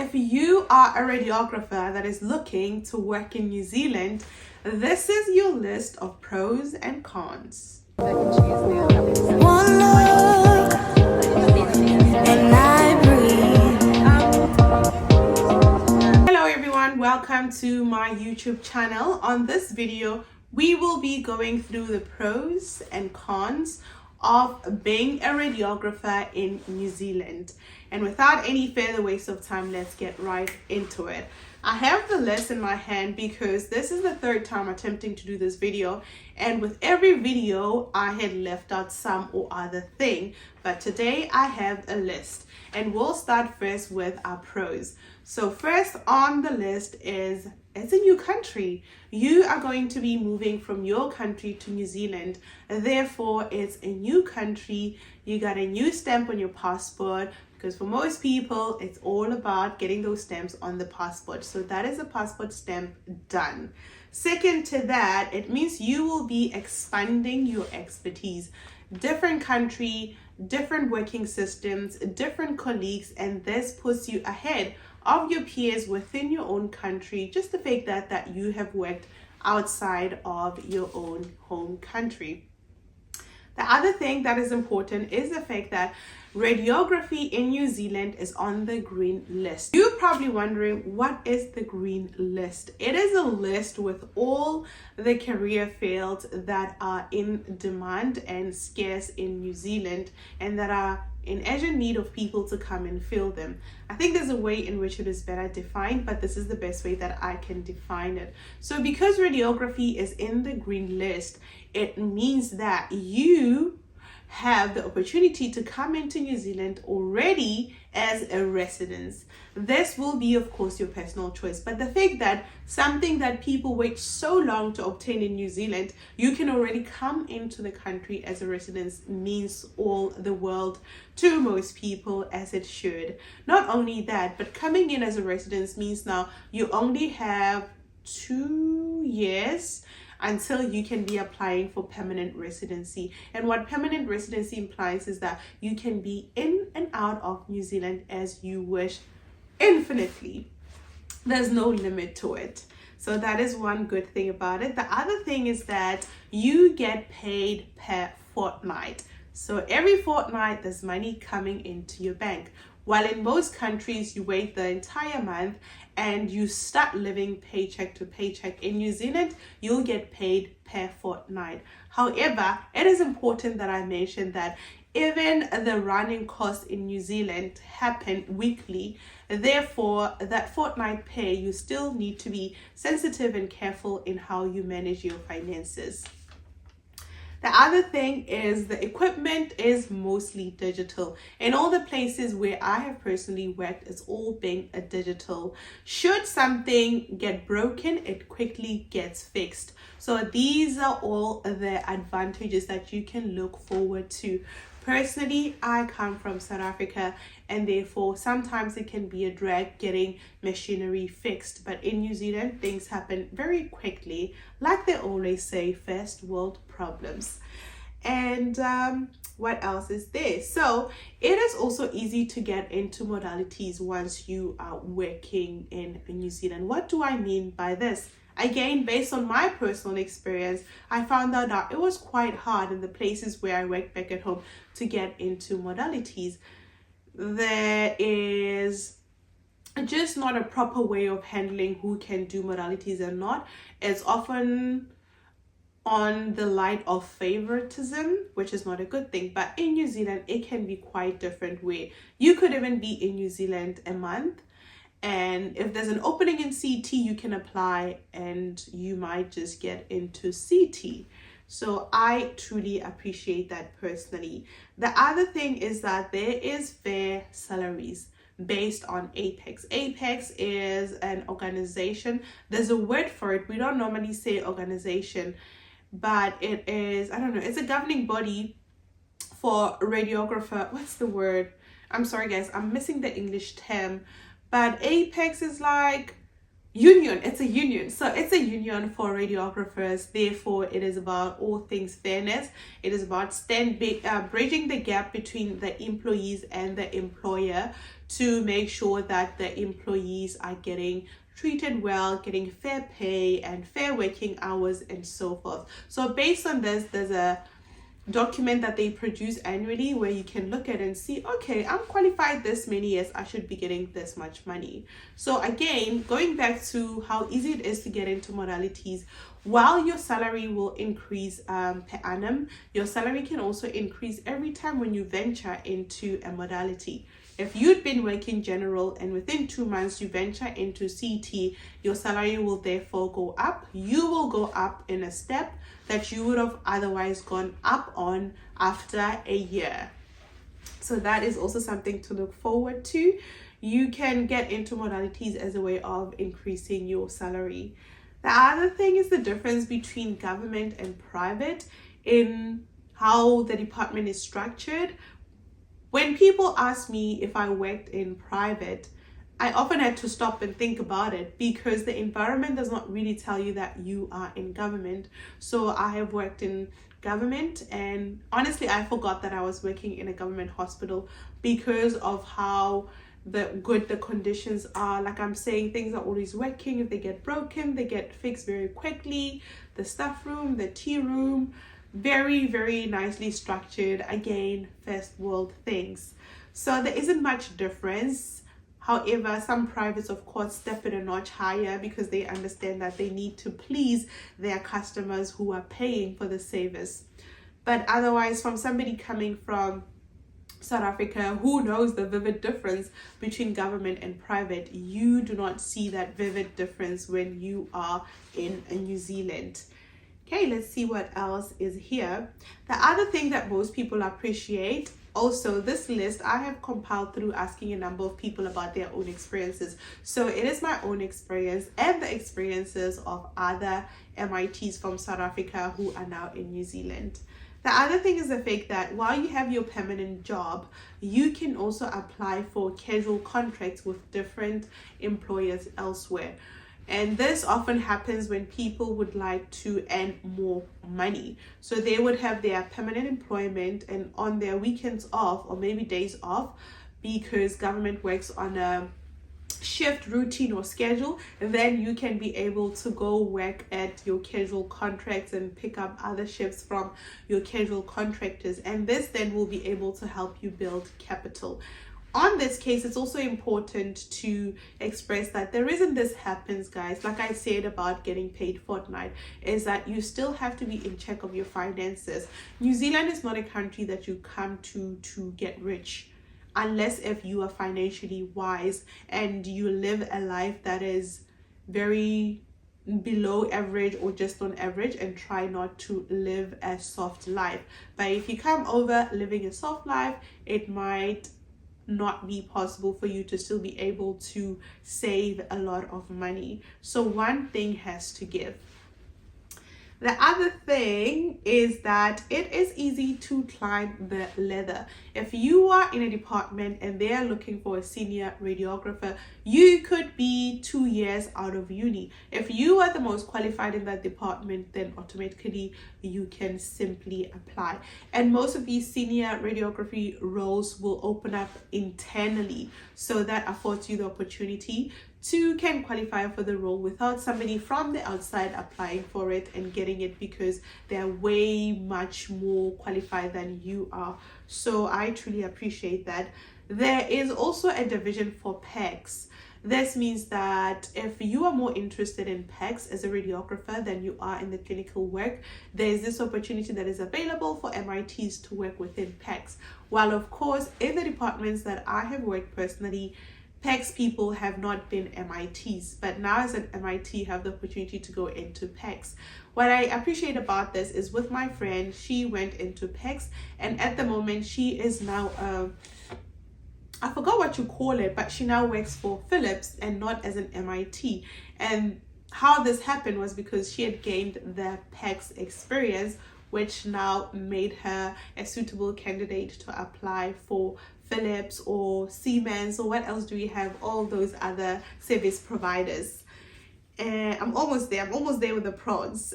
if you are a radiographer that is looking to work in New Zealand, this is your list of pros and cons. One look, and I breathe. Hello everyone, welcome to my YouTube channel. On this video, we will be going through the pros and cons of being a radiographer in New Zealand. And without any further waste of time, let's get right into it. I have the list in my hand because this is the third time attempting to do this video, and with every video I had left out some or other thing, but today I have a list and we'll start first with our pros. So first on the list is it's a new country. You are going to be moving from your country to New Zealand. Therefore, it's a new country. You got a new stamp on your passport, because for most people, it's all about getting those stamps on the passport. So that is a passport stamp done. Second to that, it means you will be expanding your expertise. Different country, different working systems, different colleagues, and this puts you ahead of your peers within your own country, just the fact that you have worked outside of your own home country. The other thing that is important is the fact that radiography in New Zealand is on the green list. You're probably wondering, what is the green list? It is a list with all the career fields that are in demand and scarce in New Zealand and that are in urgent need of people to come and fill them. I think there's a way in which it is better defined, but this is the best way that I can define it. So because radiography is in the green list, it means that you have the opportunity to come into New Zealand already as a resident. This will be, of course, your personal choice, but the fact that something that people wait so long to obtain in New Zealand, you can already come into the country as a resident, means all the world to most people, as it should. Not only that, but coming in as a resident means now you only have 2 years until you can be applying for permanent residency. And what permanent residency implies is that you can be in and out of New Zealand as you wish infinitely. There's no limit to it. So that is one good thing about it. The other thing is that you get paid per fortnight. So every fortnight there's money coming into your bank. While in most countries you wait the entire month and you start living paycheck to paycheck, in New Zealand you'll get paid per fortnight. However, it is important that I mention that even the running costs in New Zealand happen weekly. Therefore, that fortnight pay, you still need to be sensitive and careful in how you manage your finances. The other thing is the equipment is mostly digital. In all the places where I have personally worked, it's all being a digital. Should something get broken, it quickly gets fixed. So these are all the advantages that you can look forward to. Personally, I come from South Africa, and therefore sometimes it can be a drag getting machinery fixed. But in New Zealand, things happen very quickly. Like they always say, first world problems. And what else is there? So it is also easy to get into modalities once you are working in New Zealand. What do I mean by this? Again, based on my personal experience, I found out that it was quite hard in the places where I worked back at home to get into modalities. There is just not a proper way of handling who can do modalities and not. It's often on the light of favoritism, which is not a good thing. But in New Zealand, it can be quite different, where you could even be in New Zealand a month, and if there's an opening in CT, you can apply and you might just get into CT. So I truly appreciate that personally. The other thing is that there is fair salaries based on Apex. Apex is an organization. There's a word for it. We don't normally say organization, but it is, I don't know, it's a governing body for radiographer. What's the word? I'm sorry guys, I'm missing the English term. But Apex is like union. It's a union. So it's a union for radiographers. Therefore, it is about all things fairness. It is about bridging the gap between the employees and the employer to make sure that the employees are getting treated well, getting fair pay and fair working hours and so forth. So based on this, there's a document that they produce annually where you can look at and see, okay, I'm qualified this many years, I should be getting this much money. So again, going back to how easy it is to get into modalities, while your salary will increase per annum, your salary can also increase every time when you venture into a modality. If you'd been working general and within 2 months you venture into CT, your salary will therefore go up. You will go up in a step that you would have otherwise gone up on after a year. So that is also something to look forward to. You can get into modalities as a way of increasing your salary. The other thing is the difference between government and private in how the department is structured. When people ask me if I worked in private, I often had to stop and think about it because the environment does not really tell you that you are in government. So I have worked in government, and honestly, I forgot that I was working in a government hospital because of how good the conditions are. Like I'm saying, things are always working. If they get broken, they get fixed very quickly. The staff room, the tea room, very, very nicely structured. Again, first world things. So there isn't much difference. However, some privates, of course, step it a notch higher because they understand that they need to please their customers who are paying for the service. But otherwise, from somebody coming from South Africa who knows the vivid difference between government and private, you do not see that vivid difference when you are in New Zealand. Okay, let's see what else is here. The other thing that most people appreciate, also this list I have compiled through asking a number of people about their own experiences. So it is my own experience and the experiences of other MITs from South Africa who are now in New Zealand. The other thing is the fact that while you have your permanent job, you can also apply for casual contracts with different employers elsewhere. And this often happens when people would like to earn more money. So they would have their permanent employment and on their weekends off or maybe days off, because government works on a shift routine or schedule, and then you can be able to go work at your casual contracts and pick up other shifts from your casual contractors. And this then will be able to help you build capital. On this case, it's also important to express that the reason this happens, guys, like I said about getting paid fortnight, is that you still have to be in check of your finances. New Zealand is not a country that you come to get rich, unless if you are financially wise and you live a life that is very below average or just on average, and try not to live a soft life. But if you come over living a soft life, it might not be possible for you to still be able to save a lot of money. So one thing has to give. The other thing is that it is easy to climb the ladder. If you are in a department and they are looking for a senior radiographer, you could be 2 years out of uni. If you are the most qualified in that department, then automatically you can simply apply. And most of these senior radiography roles will open up internally, so that affords you the opportunity to can qualify for the role without somebody from the outside applying for it and getting it, because they're way much more qualified than you are. So I truly appreciate that. There is also a division for PACs. This means that if you are more interested in PACs as a radiographer than you are in the clinical work, there is this opportunity that is available for MITs to work within PACs. While of course, in the departments that I have worked personally, PACs people have not been MITs, but now as an MIT you have the opportunity to go into PACs. What I appreciate about this is with my friend, she went into PACs, and at the moment she is now I forgot what you call it, but she now works for Philips and not as an MIT. And how this happened was because she had gained the PACs experience, which now made her a suitable candidate to apply for Philips or Siemens, or what else do we have? All those other service providers. And I'm almost there with the pros.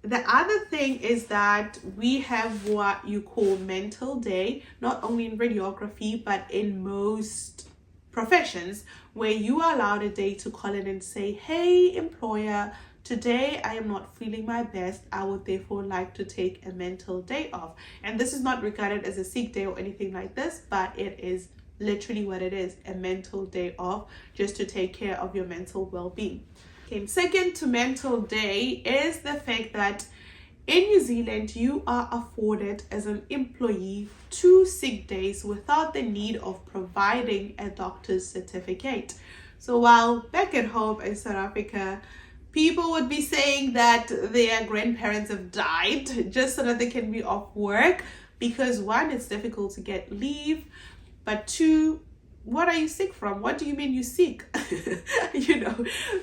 The other thing is that we have what you call mental day, not only in radiography, but in most professions, where you are allowed a day to call in and say, hey, employer, today I am not feeling my best. I would therefore like to take a mental day off. And this is not regarded as a sick day or anything like this, but it is literally what it is, a mental day off, just to take care of your mental well-being. Okay, second to mental day is the fact that in New Zealand, you are afforded as an employee 2 sick days without the need of providing a doctor's certificate. So while back at home in South Africa, people would be saying that their grandparents have died just so that they can be off work, because one, it's difficult to get leave, but two, what are you sick from? What do you mean you sick?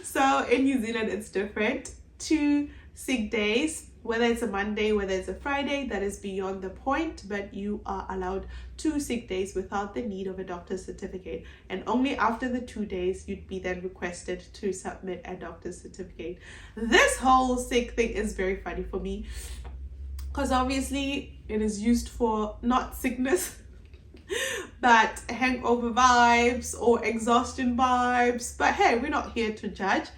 So in New Zealand, it's different. 2 sick days, whether it's a Monday, whether it's a Friday, that is beyond the point, but you are allowed 2 sick days without the need of a doctor's certificate. And only after the 2 days, you'd be then requested to submit a doctor's certificate. This whole sick thing is very funny for me, because obviously it is used for not sickness, but hangover vibes or exhaustion vibes. But hey, we're not here to judge.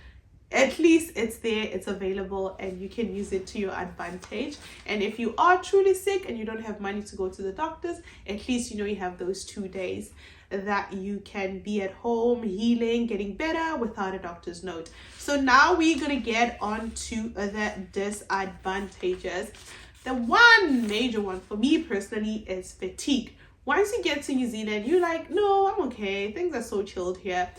At least it's there, it's available, and you can use it to your advantage. And if you are truly sick and you don't have money to go to the doctors, at least you have those 2 days that you can be at home healing, getting better without a doctor's note. So now we're gonna get on to the disadvantages. The one major one for me personally is fatigue. Once you get to New Zealand, you're like, no, I'm okay. Things are so chilled here.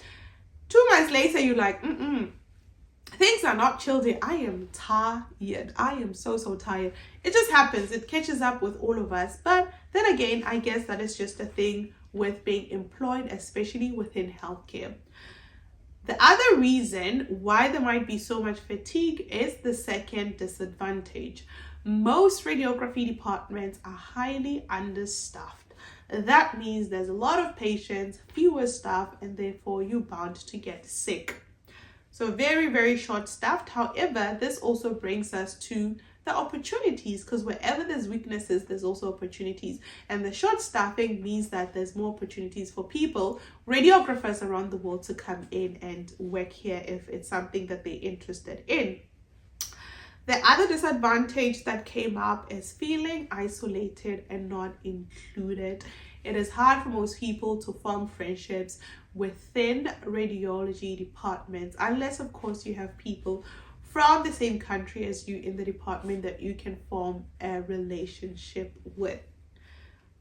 2 months later, you're like, things are not chilled here. I am tired. I am so tired. It just happens. It catches up with all of us. But then again, I guess that is just a thing with being employed, especially within healthcare. The other reason why there might be so much fatigue is the second disadvantage. Most radiography departments are highly understaffed. That means there's a lot of patients, fewer staff, and therefore you're bound to get sick. So very short staffed. However, this also brings us to the opportunities, because wherever there's weaknesses, there's also opportunities. And the short staffing means that there's more opportunities for people, radiographers around the world, to come in and work here if it's something that they're interested in. The other disadvantage that came up is feeling isolated and not included. It is hard for most people to form friendships within radiology departments, unless of course you have people from the same country as you in the department that you can form a relationship with.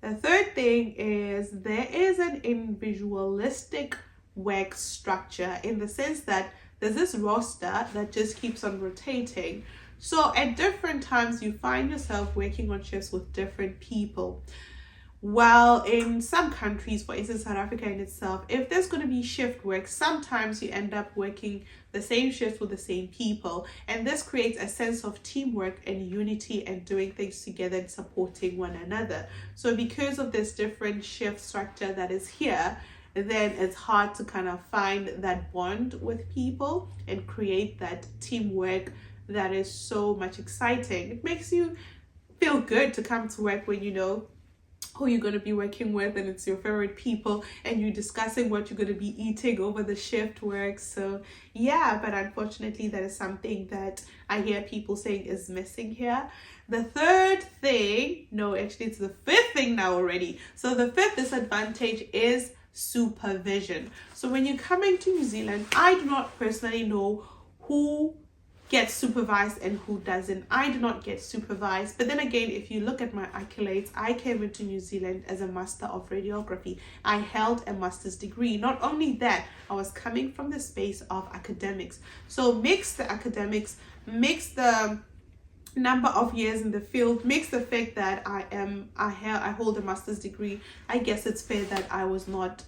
The third thing is there is an individualistic work structure, in the sense that there's this roster that just keeps on rotating. So at different times, you find yourself working on shifts with different people. While in some countries, for instance, South Africa in itself, if there's going to be shift work, sometimes you end up working the same shift with the same people. And this creates a sense of teamwork and unity and doing things together and supporting one another. So because of this different shift structure that is here, then it's hard to kind of find that bond with people and create that teamwork that is so much exciting. It makes you feel good to come to work when you know who you're going to be working with and it's your favorite people, and you're discussing what you're going to be eating over the shift work. So yeah, but unfortunately that is something that I hear people saying is missing here. The third thing, no, actually it's the fifth thing now already. So the fifth disadvantage is supervision. So when you're coming to New Zealand, I do not personally know who gets supervised and who doesn't. I do not get supervised. But then again, if you look at my accolades, I came into New Zealand as a Master of Radiography. I held a master's degree. Not only that, I was coming from the space of academics. So mix the academics, mix the number of years in the field, mix the fact that I hold a master's degree. I guess it's fair that I was not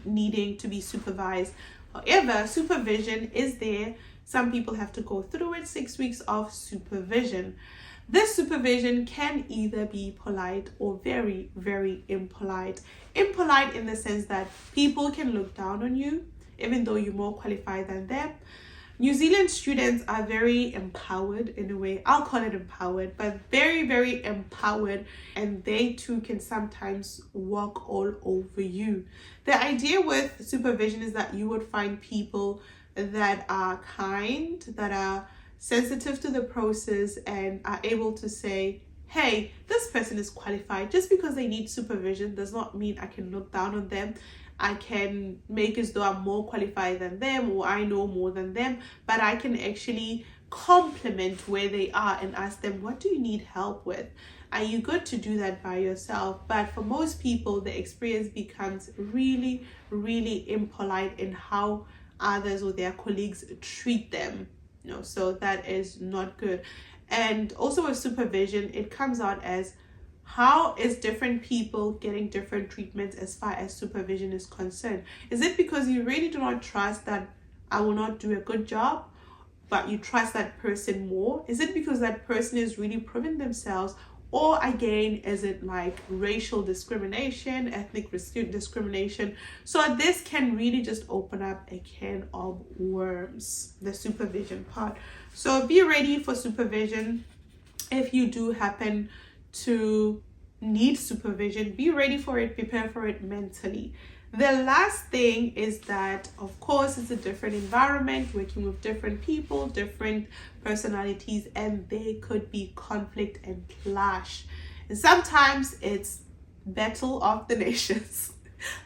needing to be supervised. However, supervision is there. Some people have to go through it, 6 weeks of supervision. This supervision can either be polite or very impolite. Impolite in the sense that people can look down on you, even though you're more qualified than them. New Zealand students are very empowered in a way. I'll call it empowered, but very, very empowered, and they too can sometimes walk all over you. The idea with supervision is that you would find people that are kind, that are sensitive to the process, and are able to say, hey, this person is qualified. Just because they need supervision does not mean I can look down on them. I can make as though I'm more qualified than them, or I know more than them, but I can actually compliment where they are and ask them, what do you need help with? Are you good to do that by yourself? But for most people, the experience becomes really, really impolite in how others or their colleagues treat them. So that is not good. And also with supervision, it comes out as, how is different people getting different treatments as far as supervision is concerned? Is it because you really do not trust that I will not do a good job, but you trust that person more? Is it because that person is really proving themselves? Or again, is it like racial discrimination, ethnic discrimination? So this can really just open up a can of worms, the supervision part. So be ready for supervision. If you do happen to need supervision, be ready for it, prepare for it mentally. The last thing is that, of course, it's a different environment, working with different people, different personalities, and there could be conflict and clash. And sometimes it's battle of the nations.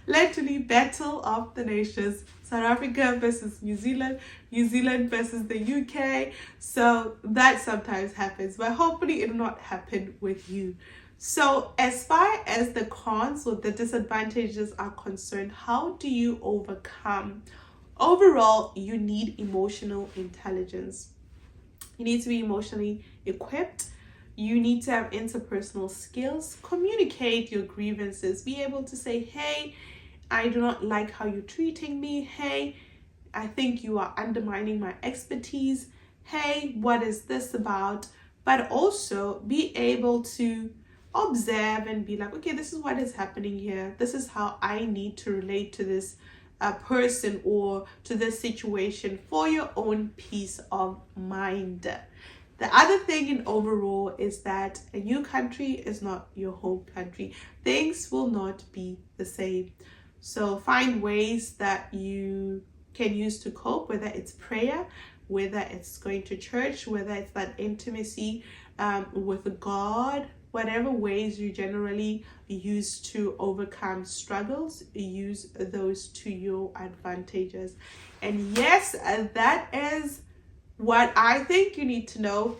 Literally battle of the nations. South Africa versus New Zealand, New Zealand versus the UK. So that sometimes happens, but hopefully it will not happen with you. So as far as the cons or the disadvantages are concerned, how do you overcome? Overall, you need emotional intelligence. You need to be emotionally equipped. You need to have interpersonal skills, communicate your grievances, be able to say, hey, I do not like how you're treating me. Hey, I think you are undermining my expertise. Hey, what is this about? But also be able to observe and be like, okay, this is what is happening here. This is how I need to relate to this person or to this situation for your own peace of mind. The other thing in overall is that a new country is not your home country. Things will not be the same. So find ways that you can use to cope, whether it's prayer, whether it's going to church, whether it's that intimacy with God, whatever ways you generally use to overcome struggles, use those to your advantages. And yes, that is what I think you need to know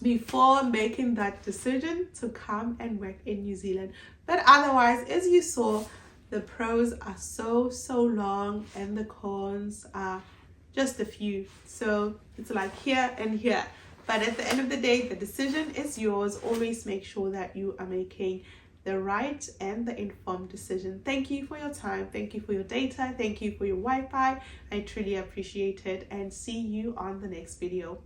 before making that decision to come and work in New Zealand. But otherwise, as you saw, the pros are so long and the cons are just a few. So it's like here and here. But at the end of the day, the decision is yours. Always make sure that you are making the right and the informed decision. Thank you for your time. Thank you for your data. Thank you for your Wi-Fi. I truly appreciate it, and see you on the next video.